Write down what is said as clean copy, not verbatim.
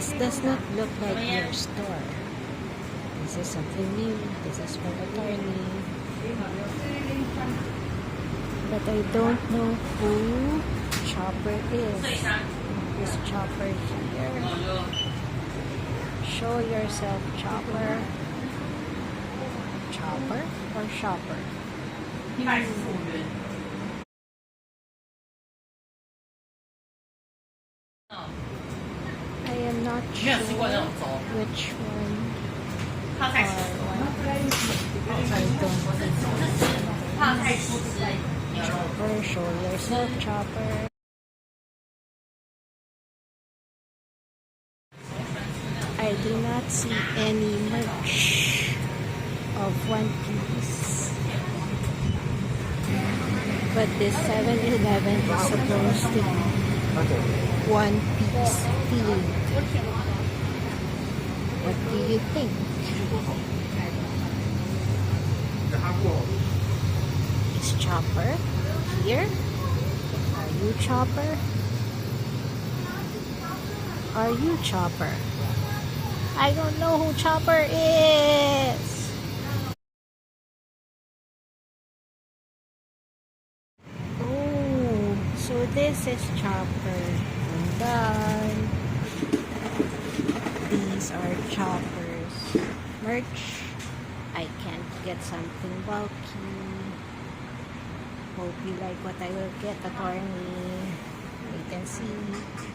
This does not look like your store. This is something new. This is from attorney. But I don't know who Chopper is. Is Chopper here? Show yourself, Chopper. Chopper or Shopper? I am not sure which one or what. Chopper, show yourself, Chopper. I do not see any merch of One Piece. But this 7-Eleven is supposed to be One Piece themed. What do you think? Is Chopper here? Are you Chopper? Are you Chopper? I don't know who Chopper is. Oh, so this is Chopper. And then these are Chopper's merch. I can't get something bulky. Hope you like what I will get, attorney. Wait and see.